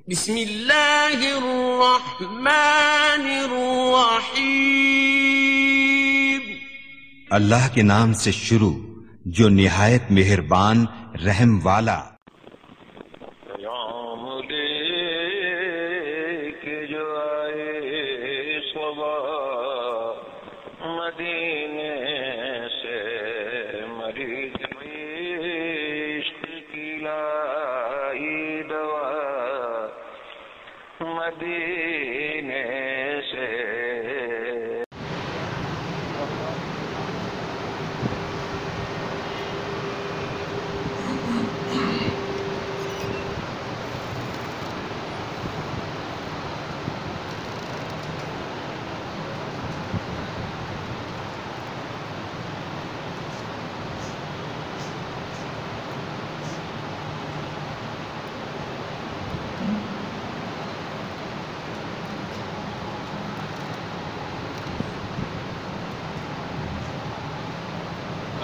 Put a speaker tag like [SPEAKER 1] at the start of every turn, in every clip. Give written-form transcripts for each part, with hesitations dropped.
[SPEAKER 1] بسم اللہ الرحمن الرحیم۔
[SPEAKER 2] اللہ کے نام سے شروع جو نہایت مہربان رحم والا۔
[SPEAKER 3] پیام لے کے جو آئے صبا مدینے سے، مریض عشق کی لائی دوا مدینے سے۔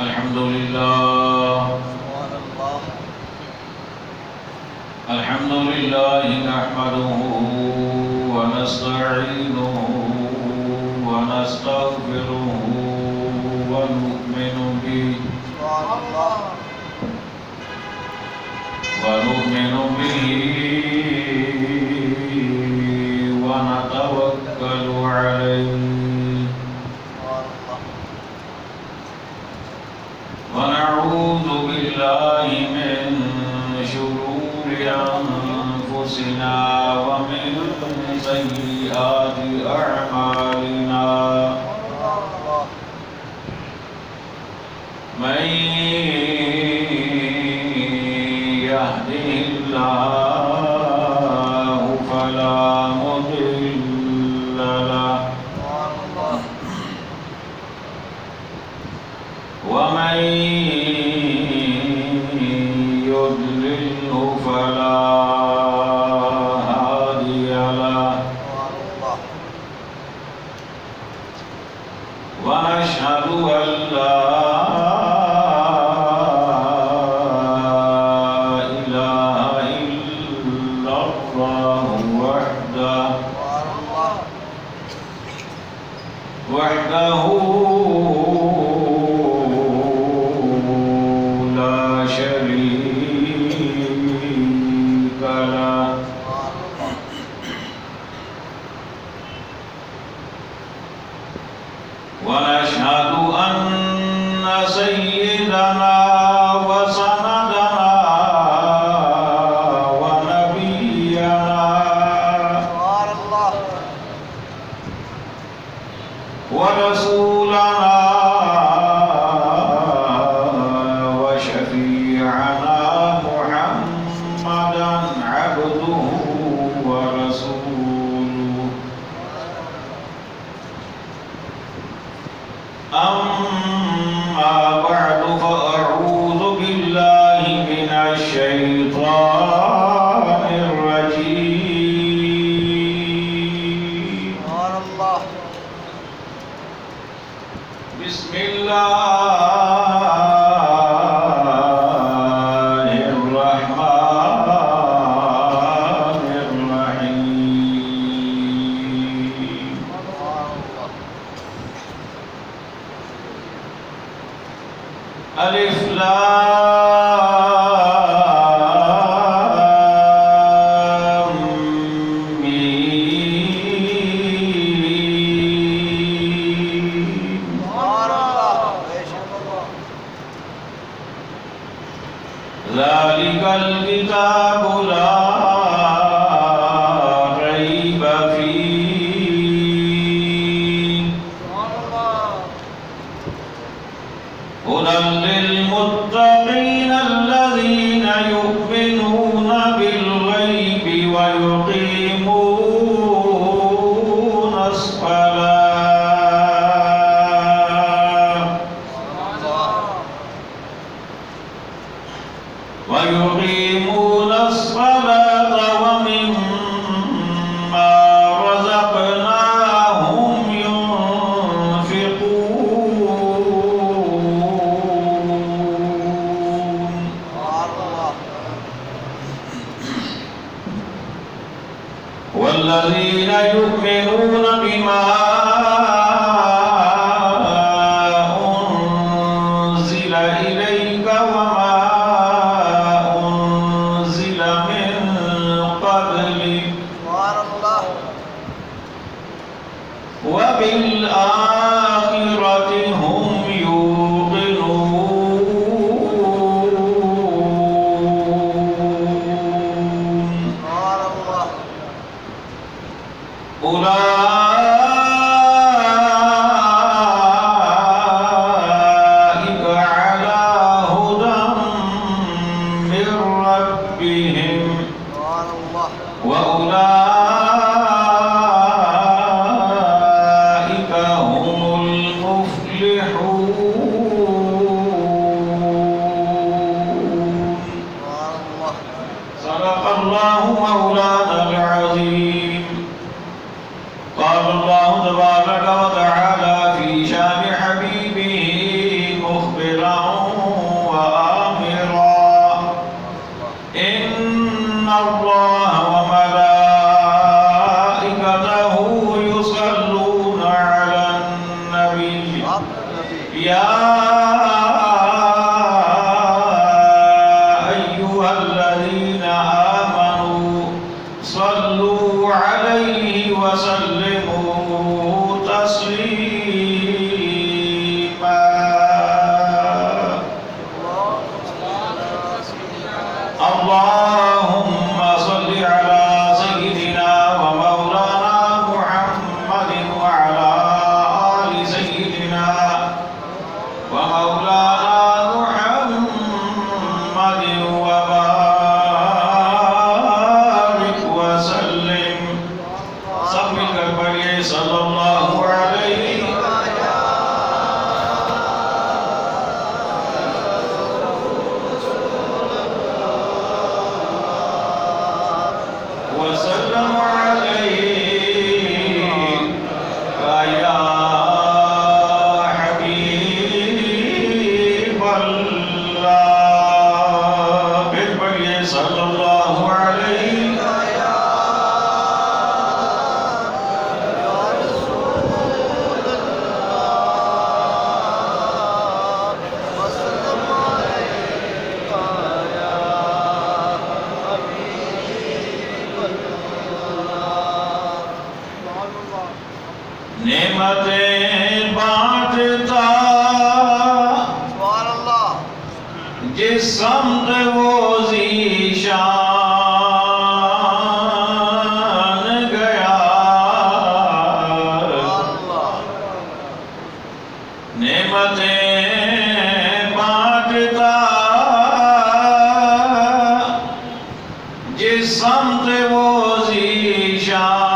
[SPEAKER 4] الحمد لله نحمده ونستعينه ونستغفره ونؤمن به ونتوكل عليه ونعوذ بالله من شرور أنفسنا ومن سيئات أعمالنا، من يهده الله فلا مضل له ومن يضلله فلا هادي له، ونشهد أن لا إله إلا الله وحده لا شريك له، ونشهد أن سيدنا وسندنا ونبينا ورسولنا وشفيعنا محمدا عبده ورسوله، أما بعد فأعوذ بالله من الشيطان الرجيم، بسم الله الرحمن والذين يؤمنون بما أنزل إليك وما أنزل من قبلك وبالآخرة هم يوقنون أولئك على هدى من ربهم وأولئك هم المفلحون. صدق الله مولانا العظيم. قال الله تبارك وتعالى في شان حبيبه مخبرا وآمرا: إن الله وملائكته يصلون على النبي يا أيها الذين آمنوا صلوا عليه وسلموا تسليما. اللهم صل على سيدنا ومولانا محمد وعلى آل سيدنا ومولانا محمد وبارك وسلم. سب مل کر پڑھیے صلی اللہ علیہ وسلم علیہ یا حبیب اللہ. پھر پڑھیے صلی اللہ علیہ نعمتیں بانٹتا جس سمت وہ ذیشان گیا. نعمتیں بانٹتا جس سمت وہ ذیشان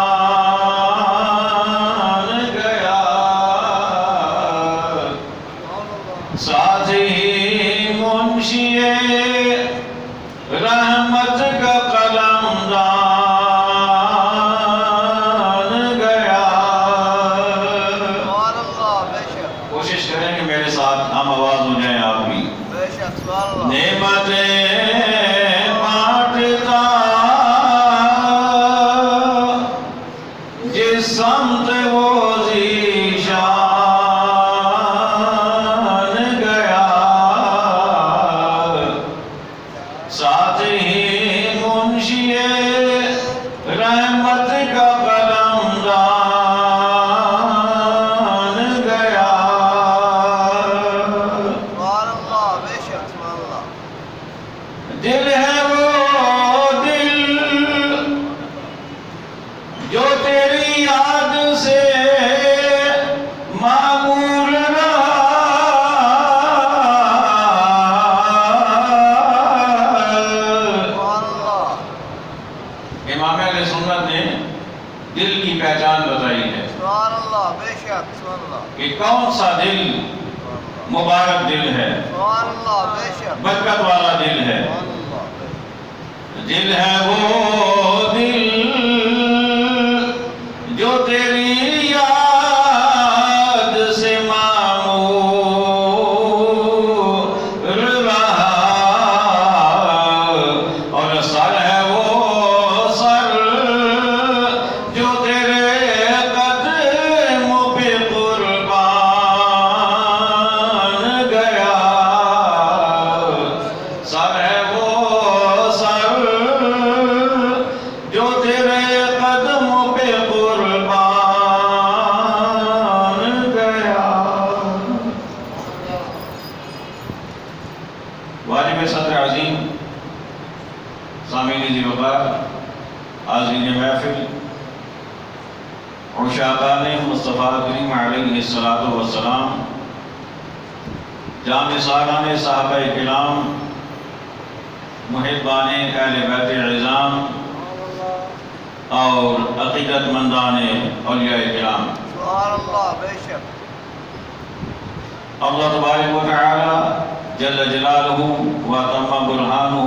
[SPEAKER 4] ساتھ ہی منشی رحمت کا قلمدان گیا. کوشش کریں کہ میرے ساتھ ہم آواز ہو جائیں آپ بھی. نعمتیں بانٹتا جس سمت وہ ذیشان گیا. ساتھ ہی منشی رحمت کا قلمدان گیا. دل ہے وہ دل جو تیری یاد سے معمور رہا. امام اہل سنت نے دل کی پہچان بتائی ہے کہ کون سا دل مبارک دل ہے، برکت والا دل ہے. دل ہے وہ دل جو تیری یاد سے معمور رہا. اور سر ہے وہ سر جو تیرے قدموں پہ قربان گیا. واجب صدر عظیم، سامعین ذی وقار، حاضرین محفل، عشاقان مصطفیٰ کریم علیہ السلام، جامع سالان صحابہ کرام، محبان اہل بیت اعظام اور عقیدت مندان اولیاء کرام، اللہ تبارک و تعالی جل جلالہ و تم برہانہ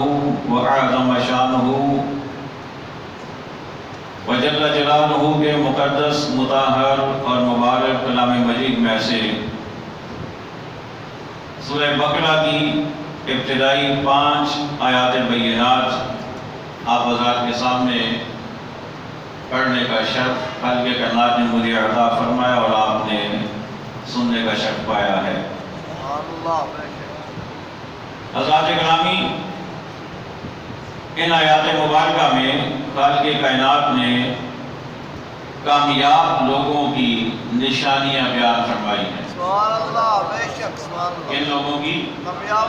[SPEAKER 4] و اعظم شانہ و جل جلالہ کے مقدس، مطہر اور مبارک کلام مجید میں سے سورہ بقرہ کی ابتدائی 5 آیات بینات آپ حضرات کے سامنے پڑھنے کا شرف خالق کائنات نے مجھے عطا فرمایا اور آپ نے سننے کا شرف پایا ہے. حضرات گرامی، ان آیات مبارکہ میں خالق کائنات نے کامیاب لوگوں کی نشانیاں بیان فرمائی ہیں. ان لوگوں کی کامیاب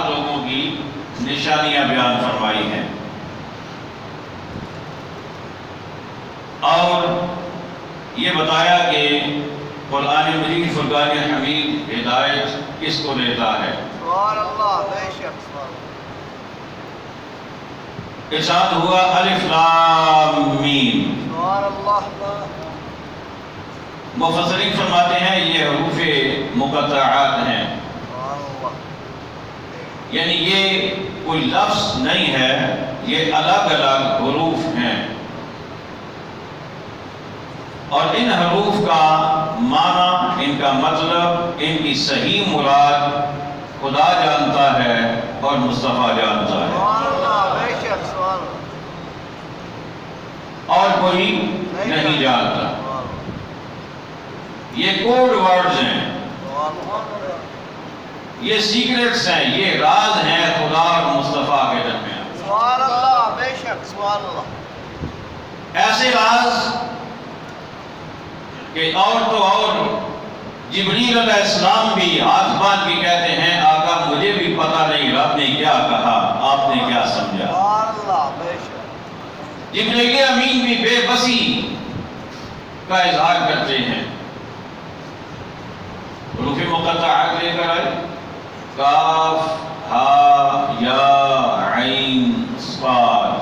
[SPEAKER 4] لوگوں کی نشانیاں بیان فرمائی ہیں اور یہ بتایا کہ قرآن مجید فرقان حمید ہدایت کس کو دیتا ہے. ارشاد ہوا الف لام میم. مفسرین فرماتے ہیں یہ حروف مقطعات ہیں، یعنی یہ کوئی لفظ نہیں ہے، یہ الگ الگ حروف ہیں اور ان حروف کا معنی، ان کا مطلب، ان کی صحیح مراد خدا جانتا ہے اور مصطفیٰ جانتا ہے اور کوئی نہیں جانتا. یہ کوڈ ورڈز ہیں، یہ سیکرٹس ہیں، یہ راز ہیں خدا اور مصطفیٰ کے درمیان. ایسے راز کہ اور تو اور جبریل علیہ السلام بھی ہاتھ باندھ کے کہتے ہیں آقا مجھے بھی پتہ نہیں رب نے کیا کہا، آپ نے کیا سمجھا. جبریل امین بھی بے بسی کا اظہار کرتے ہیں. حروف مقطعات لے کر آئے، کاف، ہا، یا، عین، صاد.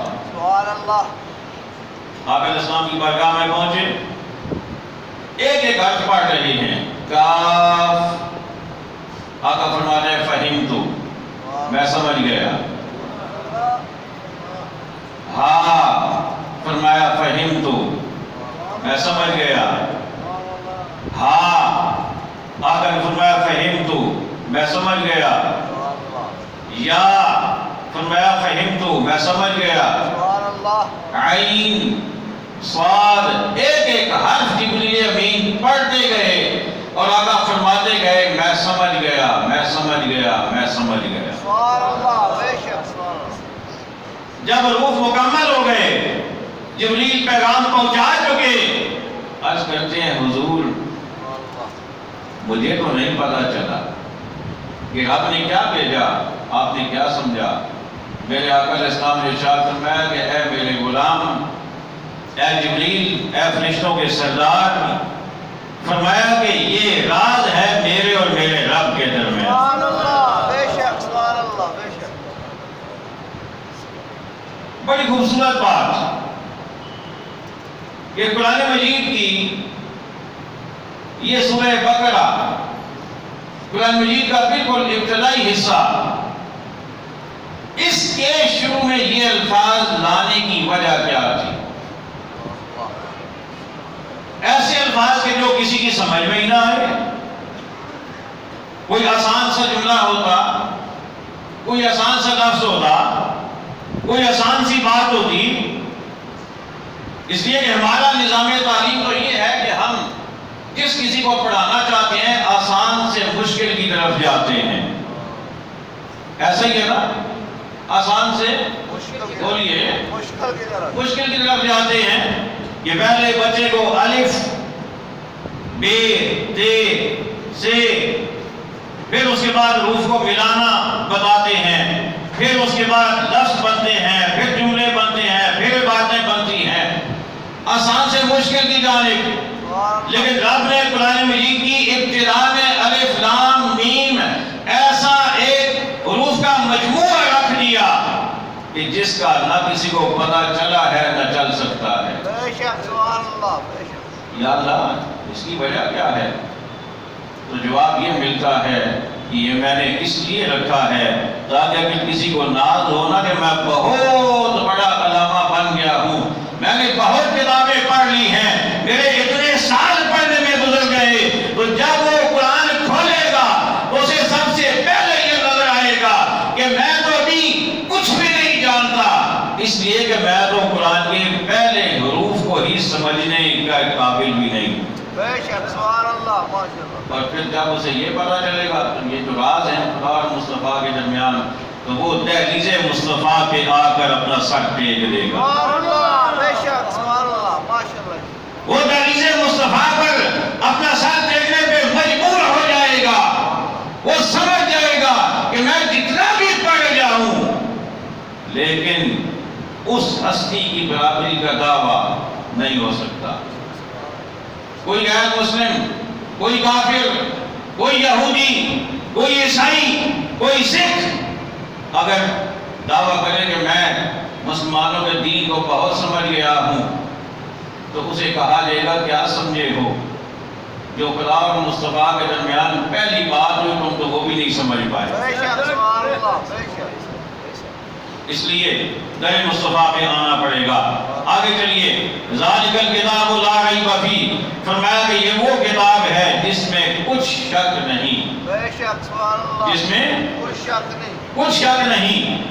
[SPEAKER 4] آقا علیہ السلام کی بارگاہ میں پہنچے، ایک ایک حرف پڑھ رہے ہیں. کاف، آقا فرماتے ہیں فہمتو، میں سمجھ گیا. ہا، فرمایا فہمتو، میں سمجھ گیا. ہا، آقا نے فرمایا فہمتو، میں سمجھ گیا. یا، فرمایا فہمتو، میں سمجھ گیا. عین، صاد، ایک ایک حرف جبریل امین پڑھتے گئے اور آقا فرماتے گئے میں سمجھ گیا، میں سمجھ گیا، میں سمجھ گیا. جب حروف مکمل ہو گئے، جبریل پیغام پہنچا چکے، عرض کرتے ہیں حضور مجھے تو نہیں پتا چلا کہ رب نے کیا بھیجا، آپ نے کیا سمجھا. میرے آقا علیہ السلام نے ارشاد فرمایا کہ اے میرے غلام، اے جبریل، اے فرشتوں کے سردار، فرمایا کہ یہ راز ہے میرے اور میرے رب کے درمیان. بڑی خوبصورت بات کہ قرآن مجید کی یہ سورہ بقرہ، قرآن مجید کا بالکل ابتدائی حصہ، اس کے شروع میں یہ الفاظ لانے کی وجہ کیا تھی؟ ایسے الفاظ کے جو کسی کی سمجھ میں ہی نہ آئے. کوئی آسان سا جملہ ہوتا، کوئی آسان سا لفظ ہوتا، کوئی آسان سی بات ہوتی. اس لیے کہ ہمارا نظام تعلیم تو یہ ہے کہ ہم جس کسی کو پڑھانا چاہتے ہیں آسان سے مشکل کی طرف جاتے ہیں. ایسا ہی ہے نا، آسان سے بولیے مشکل کی طرف جاتے ہیں کہ پہلے بچے کو الف بے تے سے، پھر اس کے بعد حروف کو ملانا بتاتے ہیں، پھر اس کے بعد لفظ بنتے ہیں، پھر جملے بنتے ہیں، پھر باتیں بنتی ہیں، آسان سے مشکل کی جانب۔ لیکن رب نے قرآن مجید کی ابتدا میں الف لام میم ایسا ایک حروف کا مجموعہ رکھ دیا کہ جس کا نہ کسی کو پتہ چلا ہے نہ چل سکتا ہے۔
[SPEAKER 5] بے شک سبحان اللہ، بے شک۔
[SPEAKER 4] یا اللہ اس کی وجہ کیا ہے؟ تو جواب یہ ملتا ہے کہ یہ میں نے اس لیے رکھا ہے تاکہ اگر کسی کو ناز ہو نا کہ میں بہت بڑا علامہ بن گیا ہوں، میں نے بہت کتابیں پڑھ لی ہیں، میرے اتنے سال پڑھنے میں گزر گئے، تو جب وہ قرآن کھولے گا تو اسے سب سے پہلے یہ نظر آئے گا کہ میں تو ابھی کچھ بھی نہیں جانتا، اس لیے کہ میں تو قرآن کے پہلے حروف کو ہی سمجھنے کا قابل بھی نہیں۔
[SPEAKER 5] بے شک سبحان اللہ، ماشاء اللہ۔
[SPEAKER 4] اور پھر جب اسے یہ پتہ چلے گا تو یہ جو راز ہیں خدا اور مصطفیٰ کے درمیان، تو وہ دہلیز مصطفیٰ پہ آ کر اپنا سر ٹیک دے گا۔
[SPEAKER 5] سبحان اللہ، بے شک سبحان اللہ، ماشاء اللہ۔
[SPEAKER 4] وہ دہلیز مصطفیٰ پر اپنا سر ٹیکنے پہ مجبور ہو جائے گا، وہ سمجھ جائے گا کہ میں جتنا بھی پڑھ جاؤں لیکن اس ہستی کی برابری کا دعویٰ نہیں ہو سکتا۔ کوئی غیر مسلم، کوئی کافر، کوئی یہودی، کوئی عیسائی، کوئی سکھ اگر دعویٰ کرے کہ میں مسلمانوں کے دین کو بہت سمجھ گیا ہوں تو اسے کہا جائے گا کیا سمجھے ہو؟ جو خدا اور مصطفیٰ کے درمیان پہلی بات ہوئی تم تو وہ بھی نہیں سمجھ پائے۔
[SPEAKER 5] بے شک سبحان اللہ، بے شک۔
[SPEAKER 4] اس لیے در مصطفیٰ پہ آنا پڑے گا۔ آگے چلیے، ذالک الکتاب لا ریب فیہ، فرمایا کہ یہ وہ کتاب ہے جس میں کچھ شک نہیں،
[SPEAKER 5] بے شک سبحان اللہ،
[SPEAKER 4] جس میں
[SPEAKER 5] کچھ شک نہیں،
[SPEAKER 4] کچھ شک نہیں،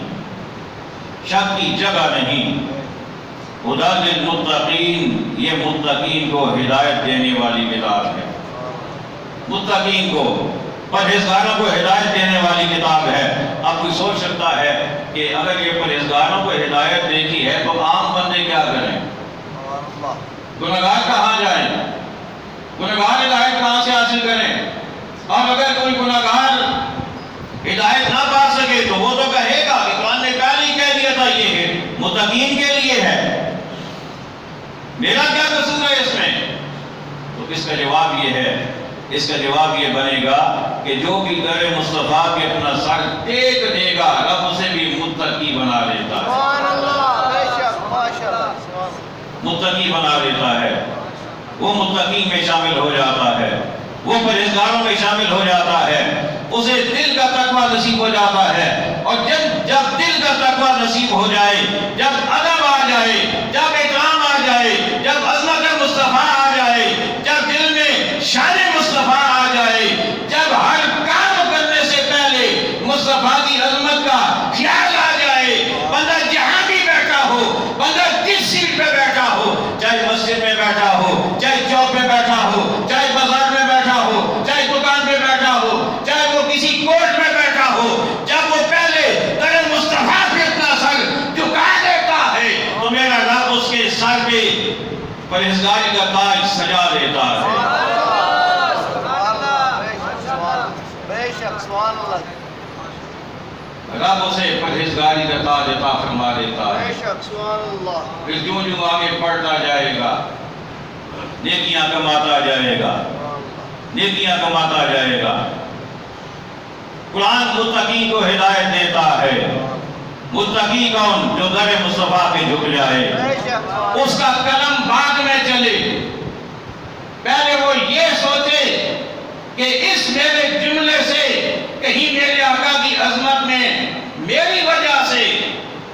[SPEAKER 4] شک کی جگہ نہیں۔ ہدی للمتقین، یہ متقین کو ہدایت دینے والی کتاب ہے، متقین کو، پرہیزگاروں کو ہدایت دینے والی کتاب ہے۔ اب کوئی سوچ سکتا ہے کہ اگر یہ پرہیزگاروں کو ہدایت دیتی ہے تو عام بندے کیا کریں؟ گنہگار کہاں جائیں؟ گنہگار ہدایت کہاں سے حاصل کریں؟ اور اگر کوئی گنہگار ہدایت نہ پا سکے تو وہ تو کہے گا کہ قرآن نے پہلے ہی کہہ دیا تھا یہ متقین کے لیے ہے، میرا کیا قصور ہے اس میں؟ تو اس کا جواب یہ ہے، اس کا جواب یہ بنے گا کہ جو بھی در مصطفیٰ کے اپنا سر ٹیک دے گا رب اسے بھی متقی بنا لیتا ہے،
[SPEAKER 5] سبحان اللہ، بے شک، ماشاء اللہ،
[SPEAKER 4] متقی بنا لیتا ہے، وہ متقین میں شامل ہو جاتا ہے، وہ پرہیزگاروں میں شامل ہو جاتا ہے، اسے دل کا تقویٰ نصیب ہو جاتا ہے۔ اور جب دل کا تقویٰ نصیب ہو جائے، جب ادب آ جائے، جب اکرام آ جائے، جب عظمت مصطفیٰ آ جائے، جب دل میں شان مصطفیٰ آ جائے، جب ہر کام کرنے سے پہلے مصطفیٰ کی عظمت کا خیال آ جائے، بندہ جہاں بھی بیٹھا ہو، بندہ جس سیٹ پہ بیٹھا ہو، چاہے مسجد میں بیٹھا ہو، چاہے چوک پہ بیٹھا ہو، چاہے بازار میں بیٹھا ہو، چاہے دکان پہ بیٹھا ہو، چاہے وہ کسی کورٹ میں بیٹھا ہو، جب وہ پہلے در مصطفیٰ پہ اپنا سر جھکا دیتا ہے تو میرا رب اس کے سر پہ پرہیزگاری کا تاج سجا دیتا ہے۔
[SPEAKER 5] بے شک سبحان اللہ،
[SPEAKER 4] رب اسے پرہیزگاری کا تاج عطا فرما دیتا ہے۔
[SPEAKER 5] بے شک سبحان اللہ،
[SPEAKER 4] پھر جو آگے بڑھتا جائے گا نیکیاں کماتا جائے گا، نیکیاں کماتا جائے گا۔ قرآن متقی کو ہدایت دیتا ہے۔ متقی کون؟ جو در مصطفیٰ پہ جھک جائے،
[SPEAKER 5] بے شک سبحان
[SPEAKER 4] اس کا قلم بعد میں چلے، پہلے وہ یہ سوچے کہ اس میرے جملے سے کہیں میرے آقا کی عظمت میں میری وجہ سے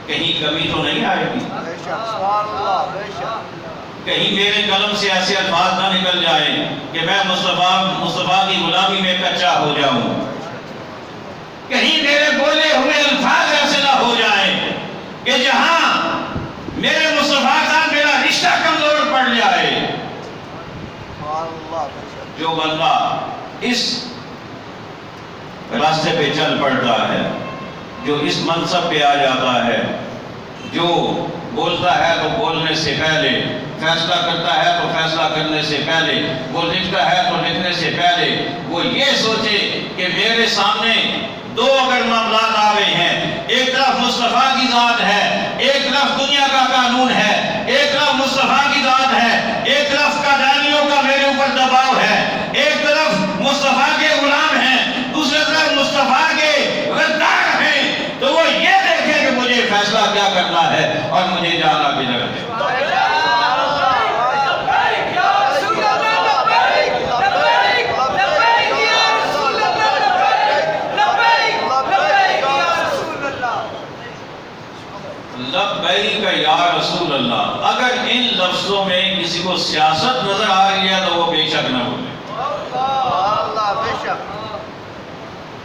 [SPEAKER 4] کہیں کمی تو نہیں آئے گی،
[SPEAKER 5] بے شک سبحان اللہ، بے شک،
[SPEAKER 4] کہیں میرے قلم سے ایسے الفاظ نہ نکل جائیں کہ میں مصطفیٰ کی غلامی میں کچا ہو جاؤں، کہیں میرے بولے ہوئے الفاظ ایسے نہ ہو جائیں کہ جہاں میرے مصطفیٰ کا میرا رشتہ کمزور پڑ جائے۔
[SPEAKER 5] سبحان اللہ، بے شک،
[SPEAKER 4] جو بندہ اس راستے پہ چل پڑتا ہے، جو اس منصب پہ آ جاتا ہے، جو بولتا ہے تو بولنے سے پہلے، فیصلہ کرتا ہے تو فیصلہ کرنے سے پہلے، وہ لکھتا ہے تو لکھنے سے پہلے وہ یہ سوچے کہ میرے سامنے دو اگر معاملات آ رہے ہیں، ایک طرف مصطفیٰ کی ذات ہے، ایک طرف دنیا کا قانون ہے، ایک طرف مصطفیٰ کی ذات ہے، ایک طرف قادیانیوں کا میرے اوپر دباؤ ہے، ایک طرف مصطفیٰ کے غلام ہیں، دوسری طرف مصطفیٰ کے غدار ہیں، تو وہ یہ دیکھیں کہ مجھے فیصلہ کیا کرنا ہے اور مجھے جانا کدھر ہے۔ لبیک یا رسول اللہ، اگر ان لفظوں میں کسی کو سیاست نظر آ رہی ہے تو وہ بے شک نہ بولے۔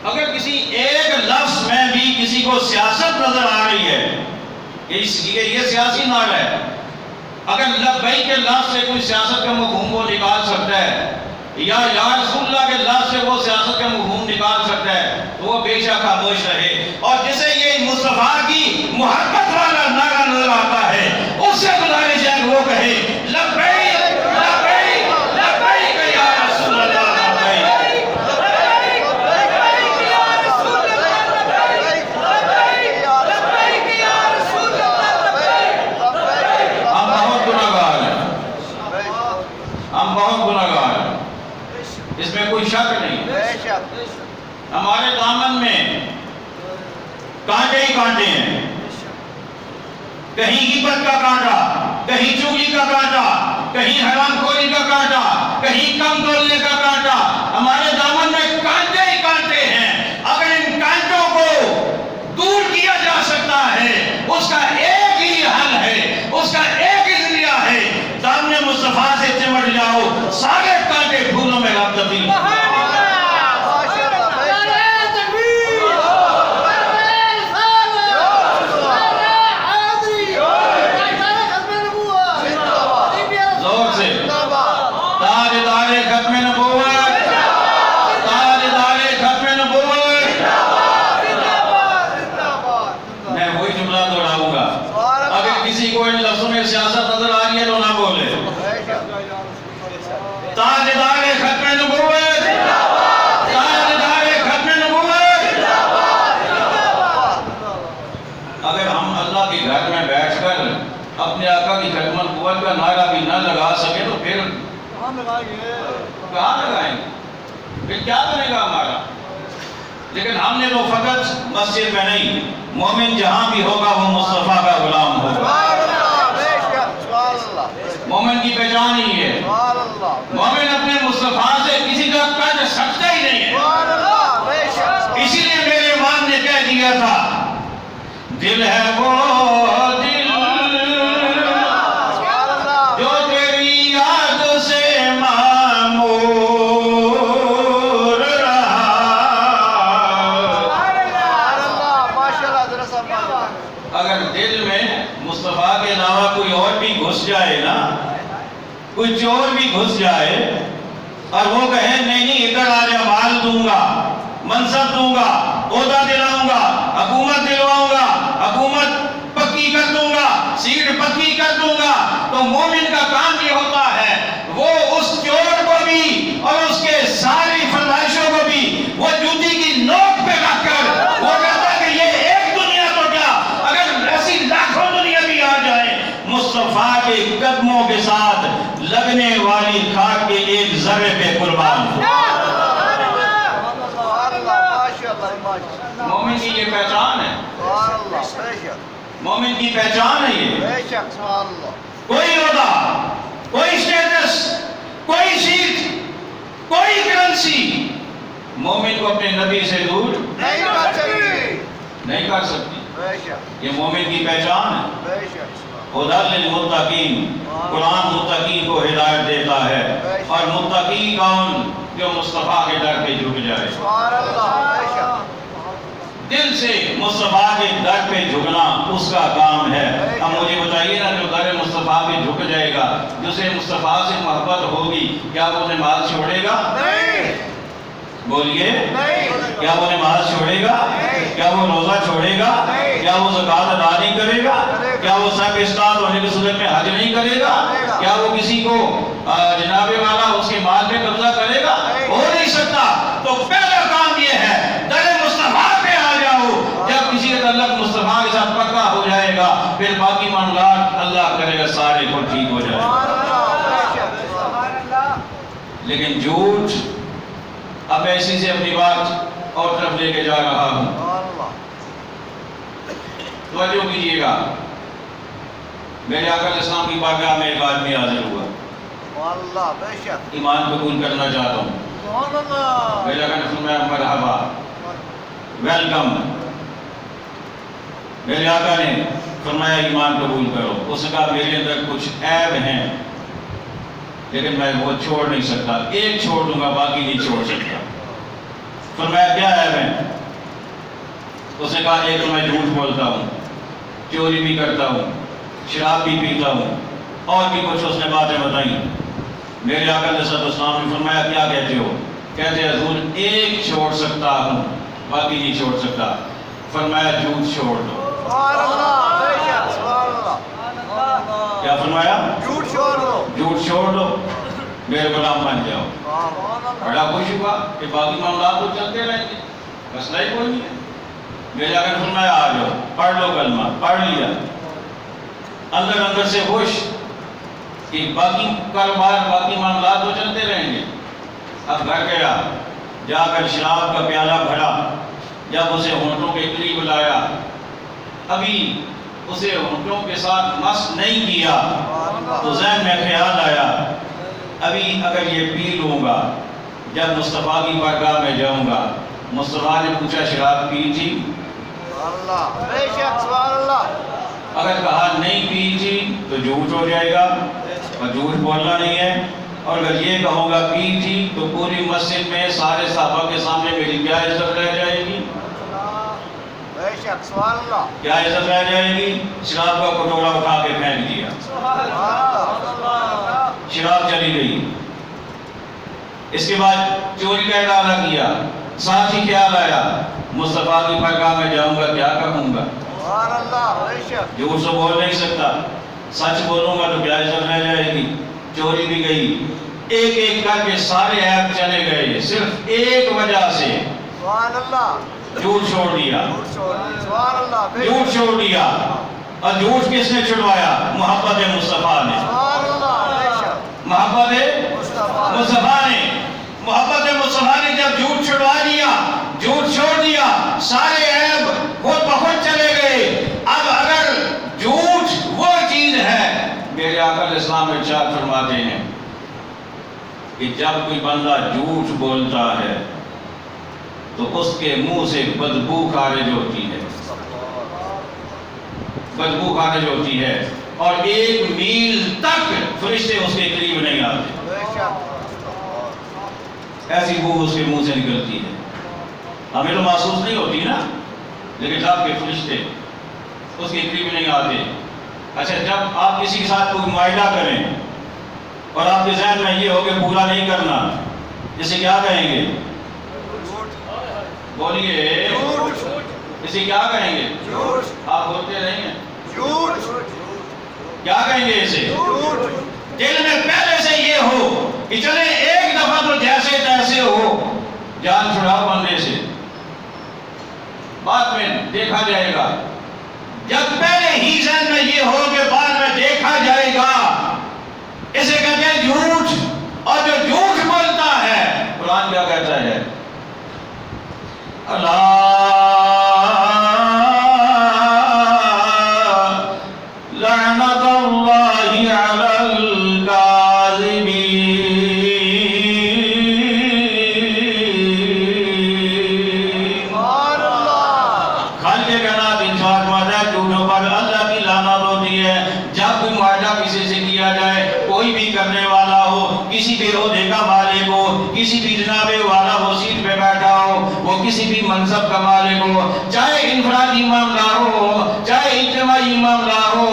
[SPEAKER 4] اگر کسی ایک لفظ میں بھی کسی کو سیاست نظر آ رہی ہے کہ یہ سیاسی نعرہ ہے، اگر لبیک کے لفظ سے کوئی سیاست کا مفہوم وہ نکال سکتا ہے یا رسول اللہ کے لفظ سے وہ سیاست کا مفہوم نکال سکتا ہے تو وہ بے شک خاموش رہے، اور جسے یہ مصطفیٰ کی محبت والا نعرہ نظر آتا ہے اس سے گزارش ہے کہ وہ کہے لبیک لبیک لبیک یا رسول اللہ، ہم بہت گناہگار ہیں، اس میں کوئی شک نہیں۔ ہمارے دامن میں کانٹے ہی کانٹے ہیں، کہیں غیبت کا کانٹا، کہیں چغلی کا کانٹا، کہیں حرام خوری کا کانٹا، کہیں کم تولنے کا کانٹا، ہمارے دامن میں کانٹے ہی کانٹے ہیں۔ اگر ان کانٹوں کو دور کیا جا سکتا ہے اس کا ایک ہی حل ہے، اس کا ایک ہی ذریعہ ہے، دامن مصطفیٰ سے چمٹ جاؤ، سارے کانٹے پھولوں میں رب تبدیل ہو۔ سیاست نظر آ رہی ہے تو نہ بولے۔ تاجدار ختم نبوت، تاجدار ختم نبوت۔ اگر ہم اللہ کے گھر میں بیٹھ کر اپنے آقا کی ختم نبوت کا نعرہ بھی نہ لگا سکے تو پھر کہاں لگائیں گے؟ پھر کیا بنے گا ہمارا؟ لیکن ہم نے تو فقط مسجد میں نہیں، مومن جہاں بھی ہوگا وہ مصطفیٰ کا غلام ہوگا۔ مومن کی پہچان ہی ہے، مومن اپنے مصطفیٰ سے کسی کا قد سکتا ہی نہیں ہے۔ اسی لیے میرے امام نے کہہ دیا تھا دل ہے وہ دل جو تیری یاد سے معمور رہا۔ اگر دل میں مصطفیٰ کے علاوہ کوئی اور بھی گھس جائے نا، کوئی چور بھی گھس جائے اور وہ کہے نہیں نہیں ادھر آ جا، مال دوں گا، منصب دوں گا، عہدہ دلاؤں گا، حکومت دلواؤں گا، حکومت پکی کر دوں گا، سیٹ پکی کر دوں گا، تو مومن کا کام یہ ہوتا ہے وہ اس چور کو بھی اور اس کے ساری فرمائشوں کو بھی وہ جوتی کی نوک پہ رکھ کر وہ کہتا ہے کہ یہ ایک دنیا تو کیا، اگر ایسی لاکھوں دنیا بھی آ جائے مصطفیٰ کے قدموں کے ساتھ لگنے والی خاک کے ایک ذرے پہ قربان ہو۔ مومن کی یہ پہچان ہے، مومن کی پہچان ہے یہ۔ کوئی عہدہ، کوئی سٹیٹس، کوئی سیٹ، کوئی کرنسی مومن کو اپنے نبی سے دور نہیں کر سکتی۔ یہ مومن کی پہچان ہے۔ ہدی للمتقین، قرآن متقین کو ہدایت دیتا ہے، اور متقی کون؟ جو مصطفیٰ کے در پہ جھک جائے۔ دل سے مصطفیٰ کے در پہ جھکنا اس کا کام ہے۔ اب مجھے بتائیے نا جو در مصطفیٰ پہ جھک جائے گا، جسے مصطفیٰ سے محبت ہوگی، کیا وہ اپنے مال چھوڑے گا؟ بولیے
[SPEAKER 5] نہیں
[SPEAKER 4] کیا وہ نماز چھوڑے گا؟ کیا وہ روزہ چھوڑے گا؟ کیا وہ زکوٰۃ ادا نہیں کرے گا؟ کیا وہ صاحب استاد ہونے کی صورت میں حج نہیں کرے گا؟ کیا وہ کسی کو جناب والا اس کے مال پہ قبضہ کرے گا؟ ہو نہیں سکتا۔ تو پہلا کام یہ ہے در مصطفیٰ پہ آ جاؤ۔ جب کسی کا تعلق مصطفیٰ کے ساتھ پکا ہو جائے گا پھر باقی معاملات اللہ کرے گا سارے کو ٹھیک ہو جائے گا۔ لیکن جھوٹ اب ایسی سے اپنی بات اور طرف لے کے جا رہا ہوں، توجہ کیجیے گا۔ میرے آقا علیہ السلام کی بارگاہ میں ایک آدمی حاضر ہوا، ایمان قبول کرنا چاہتا ہوں۔ میرے آقا نے فرمایا مرحبا، ویلکم۔ میرے آقا نے فرمایا ایمان قبول کرو۔ اس نے کہا میرے اندر کچھ عیب ہیں لیکن میں وہ چھوڑ نہیں سکتا، ایک چھوڑ دوں گا باقی نہیں چھوڑ سکتا۔ فرمایا کیا عیب ہے؟ اس نے کہا ایک تو میں جھوٹ بولتا ہوں، چوری بھی کرتا ہوں، شراب بھی پیتا ہوں، اور بھی کچھ اس نے باتیں بتائیں۔ میرے آقا علیہ السلام نے فرمایا کیا کہتے ہو؟ کہتے ہیں حضور ایک چھوڑ سکتا ہوں باقی نہیں چھوڑ سکتا۔ فرمایا جھوٹ چھوڑ دو۔ کیا فرمایا؟
[SPEAKER 5] جھوٹ چھوڑ دو،
[SPEAKER 4] جھوٹ چھوڑ دو، میرے غلام بن جاؤ۔ بڑا خوش ہوا کہ باقی معاملات تو چلتے رہیں گے، مسئلہ ہی کوئی نہیں ہے۔ میرے آقا نے فرمایا آ جاؤ، پڑھ لو کلمہ۔ پڑھ لیا، اندر اندر سے خوش کہ باقی کاروبار باقی معاملات تو چلتے رہیں گے۔ اب گھر گیا، جا کر شراب کا پیالہ بھرا، جب اسے ہونٹوں کے قریب لایا، ابھی اسے ہونٹوں کے ساتھ مس نہیں کیا تو ذہن میں خیال آیا ابھی اگر یہ پی لوں گا جب مصطفیٰ کی بارگاہ میں جاؤں گا۔ مصطفیٰ نے پوچھا شراب پی تھی؟ اگر کہا نہیں پی تھی تو جھوٹ ہو جائے گا اور جھوٹ بولنا نہیں ہے، اور اگر یہ کہوں گا پی تھی تو پوری مسجد میں سارے صحابہ کے سامنے میری کیا عزت رہ جائے گی؟ کیا عزت رہ جائے گی؟ شراب کا کٹورا اٹھا کے پھینک دیا، شراب چلی گئی۔ اس کے بعد چوری کا ارادہ کیا، ساتھ ہی خیال آیا مصطفیٰ کی بارگاہ میں جاؤں گا کیا کہوں گا؟ جھوٹ سے بول نہیں سکتا، سچ بولوں گا تو کیا عزت رہ جائے گی؟ چوری بھی گئی، ایک ایک کر کے سارے عیب چلے گئے، صرف ایک وجہ سے جھوٹ چھوڑ دیا۔ جھوٹ چھوڑ دیا، اور جھوٹ کس نے چھڑوایا؟ محبت مصطفیٰ نے۔ محبت مصطفیٰ نے، محبت مصطفیٰ نے جب جھوٹ چھڑوا دیا، جھوٹ چھوڑ دیا، سارے عیب خود بخود چلے گئے۔ اب اگر جھوٹ وہ چیز ہے، میرے آقا علیہ السلام ارشاد فرماتے ہیں کہ جب کوئی بندہ جھوٹ بولتا ہے تو اس کے منہ سے بدبو خارج ہوتی ہے، بدبو خارج ہوتی ہے، اور 1 میل تک فرشتے اس کے قریب نہیں آتے، ایسی بو اس کے منہ سے نکلتی ہے۔ ہمیں تو محسوس نہیں ہوتی نا، لیکن جب کے فرشتے اس کے قریب نہیں آتے۔ اچھا، جب آپ کسی کے ساتھ کوئی معاہدہ کریں اور آپ کے ذہن میں یہ ہو کہ پورا نہیں کرنا، اسے کیا کہیں گے؟ بولیے، اسے کیا کہیں گے؟ آپ بولتے نہیں ہیں، کیا کہیں گے اسے؟ دل میں پہلے سے یہ ہو کہ چلے ایک دفعہ تو جیسے تیسے ہو، جان چھڑاؤ بندے سے، بعد میں دیکھا جائے گا۔ جب پہلے ہی ذہن میں یہ ہو کہ بعد میں دیکھا جائے گا، اسے کہتے ہیں جھوٹ۔ اور جو جھوٹ بولتا ہے، قرآن کیا کہتا ہے؟ لعنت اللہ علی الکاذبین۔ خالق کائنات انصاف معاہدہ جھوٹوں پر اللہ کی لعنت ہوتی ہے۔ جب کوئی معاہدہ کسی سے کیا جائے، کوئی بھی کرنے والا ہو، کسی بھی عہدے کا مالک ہو، کسی بھی جناب والا وہ سیٹ پہ بیٹھا ہو، وہ کسی بھی منصب کا مالک ہو، چاہے انفرادی معاملہ ہو، چاہے اجتماعی معاملہ ہو،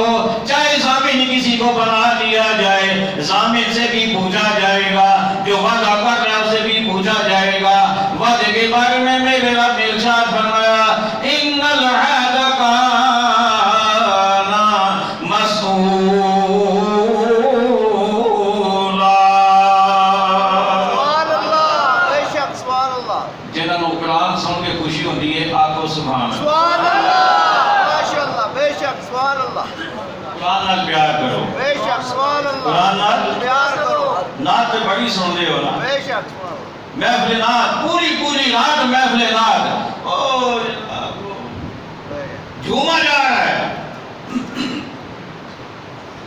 [SPEAKER 4] چاہے ضامن کسی کو بنا دیا جائے، ضامن سے بھی پوچھا جائے گا، جو وعدہ کر رہا ہے اسے بھی پوچھا جائے گا، قرآن نعت
[SPEAKER 5] بیان کرو
[SPEAKER 4] نعت تو بڑی سن رہے ہو نا،
[SPEAKER 5] بے شک سبحان اللہ
[SPEAKER 4] محفل نعت پوری رات محفل نعت، او جھوما جا رہا ہے،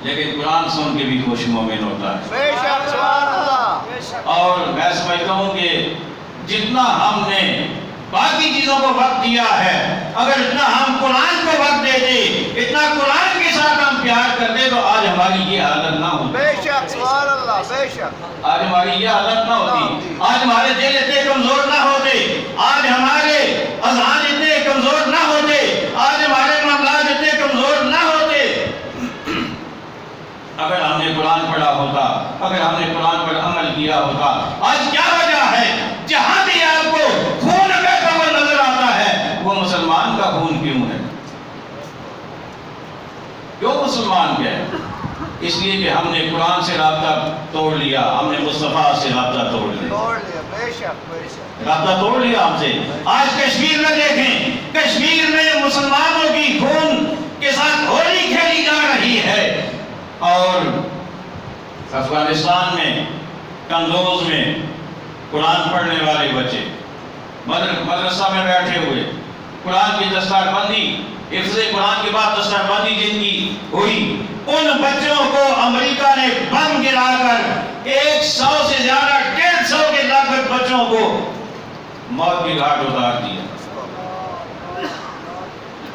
[SPEAKER 4] لیکن قرآن سن کے بھی خوش مومن ہوتا ہے۔
[SPEAKER 5] بے شک سبحان اللہ
[SPEAKER 4] اور میں سمجھتا ہوں کہ جتنا ہم نے باقی چیزوں کو وقت دیا ہے، اگر اتنا ہم قرآن کو وقت دیتے، اتنا قرآن کے ساتھ ہم پیار کرتے، تو آج ہماری یہ حالت نہ ہوتی،
[SPEAKER 5] بے شک سبحان اللہ بے شک
[SPEAKER 4] آج ہماری یہ حالت نہ ہوتی، آج ہمارے دل اتنے کمزور نہ ہوتے، آج ہمارے اذہان اتنے کمزور نہ ہوتے، آج ہمارے معاملات اتنے کمزور نہ ہوتے۔ اگر ہم نے قرآن پڑھا ہوتا، اگر ہم نے قرآن پر عمل کیا ہوتا۔ آج کیا وجہ ہے؟ جہاں بھی آپ کو خون بہتا ہوا نظر آتا ہے، وہ مسلمان کا خون کیوں ہے؟ کیوں مسلمان کیا ہے؟ اس لیے کہ ہم نے قرآن سے رابطہ توڑ لیا، ہم نے مصطفیٰ سے رابطہ توڑ لیا،
[SPEAKER 5] توڑ لیا بے شک
[SPEAKER 4] رابطہ توڑ لیا ہم سے۔ آج کشمیر میں دیکھیں، کشمیر میں مسلمانوں کی خون کے ساتھ ہولی کھیلی جا رہی ہے، اور افغانستان میں کندوز میں قرآن پڑھنے والے بچے مدرسہ میں بیٹھے ہوئے، قرآن کی دستار بندی، حفظ قرآن کے بعد دستار بندی جن کی ہوئی، ان بچوں کو امریکہ نے بم گرا کر 100 سے زیادہ 150 کے لگ بھگ بچوں کو موت کی گھاٹ اتار دیا۔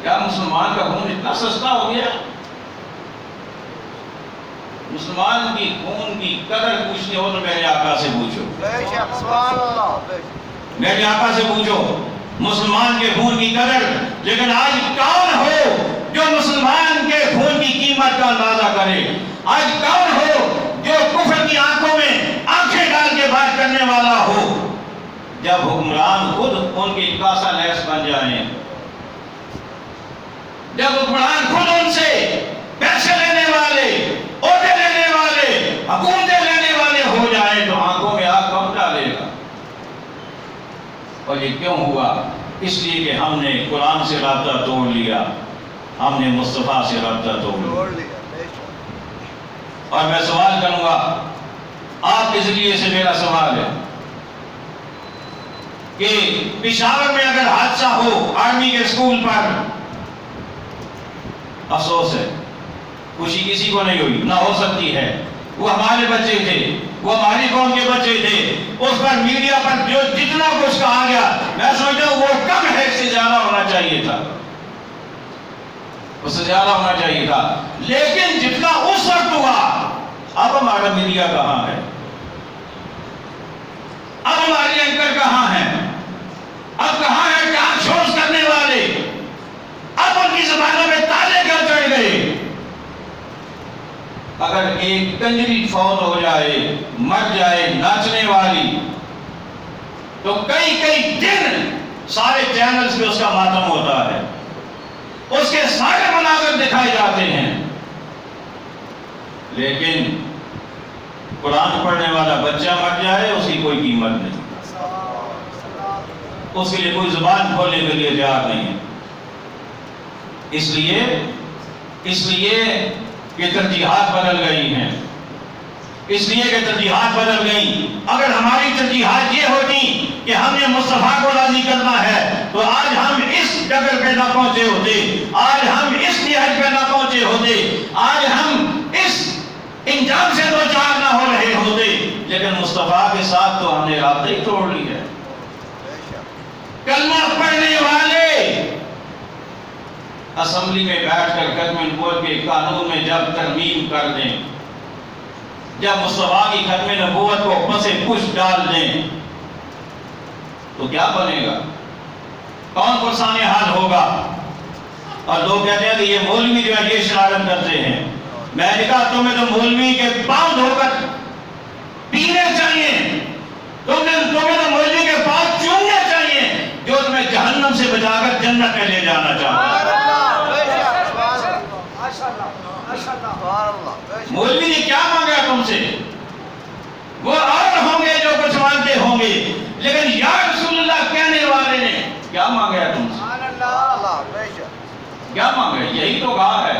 [SPEAKER 4] کیا مسلمان کا خون اتنا سستا ہو گیا؟ مسلمان کی خون کی قدر پوچھنی ہو تو میرے آقا سے پوچھو،
[SPEAKER 5] بے شک سبحان اللہ بے شک
[SPEAKER 4] میرے آقا سے پوچھو مسلمان کے خون کی قدر۔ لیکن آج کون ہو جو مسلمان کے خون کی قیمت کا اندازہ کرے؟ آج کون ہو جو کفر کی آنکھوں میں آنکھیں ڈال کے بات کرنے والا ہو؟ جب حکمران خود ان کی کاسا لیس بن جائیں، جب حکمران خود ان سے پیسے لینے والے، عہدے لینے والے، حکومتیں لینے والے ہو جائیں، تو آنکھوں میں آگ کون ڈالے گا؟ اور یہ کیوں ہوا؟ اس لیے کہ ہم نے قرآن سے رابطہ توڑ لیا، ہم نے مصطفیٰ سے رابطہ توڑ لیا۔
[SPEAKER 5] بے شک
[SPEAKER 4] اور میں سوال کروں گا آپ کے ذریعے سے، میرا سوال ہے کہ پشاور میں اگر حادثہ ہو آرمی کے اسکول پر، افسوس ہے خوشی کسی کو نہیں ہوئی، نہ ہو سکتی ہے، وہ ہمارے بچے تھے، وہ ہماری قوم کے بچے تھے، اس پر میڈیا پر جو جتنا کچھ کہا گیا، میں سمجھتا ہوں وہ کم ہے، اس سے زیادہ ہونا چاہیے تھا، اس سے زیادہ ہونا چاہیے تھا۔ لیکن جتنا اس وقت ہوا، اب ہمارا میڈیا کہاں ہے؟ اب ہماری اینکر کہاں ہیں؟ اب کہاں ہے ٹاک شوز کرنے والے؟ اب ان کی زبانوں میں تالے کیوں چڑھ گئے؟ اگر ایک کنجری فوت ہو جائے، مر جائے ناچنے والی، تو کئی دن سارے چینلز پہ اس کا ماتم ہوتا ہے، اس کے سارے مناظر دکھائے جاتے ہیں، لیکن قرآن پڑھنے والا بچہ مر جائے اس کی کوئی قیمت نہیں، اس کے لیے کوئی زبان کھولنے کے لیے تیار نہیں ہے۔ اس لیے کہ ترجیحات بدل گئی ہیں، اس لیے کہ ترجیحات بدل گئی۔ اگر ہماری ترجیحات یہ ہوتی کہ ہم نے مصطفیٰ کو راضی کرنا ہے، تو آج ہم اس ڈگر پہ نہ پہنچے ہوتے، آج ہم اس نہج پہ نہ پہنچے ہوتے، آج ہم اس انجام سے دوچار نہ ہو رہے ہوتے، لیکن مصطفیٰ کے ساتھ تو ہم نے رابطہ ہی توڑ لی ہے۔ کلمہ پڑھنے والے اسمبلی میں بیٹھ کر ختم نبوت کے قانون میں جب ترمیم کر دیں، جب مصطفیٰ کی ختم نبوت کو پس پش ڈال دیں، تو کیا بنے گا؟ کون پرسان حال ہوگا؟ اور لوگ کہتے ہیں کہ یہ مولوی جو ہے یہ شرارت کرتے ہیں۔ میں نے کہا تمہیں تو مولوی کے پاؤں دھو کر پینے چاہیے، تمہیں تو مولوی کے پاؤں چومنے چاہیے، جو تمہیں جہنم سے بچا کر جنت میں لے جانا چاہتا ہے۔ مولوی نے کیا مانگا تم سے؟ وہ اور ہوں گے جو کچھ مانتے ہوں گے، لیکن یا رسول اللہ کہنے والے نے کیا مانگا تم سے؟ کیا مانگا؟ یہی تو کہا ہے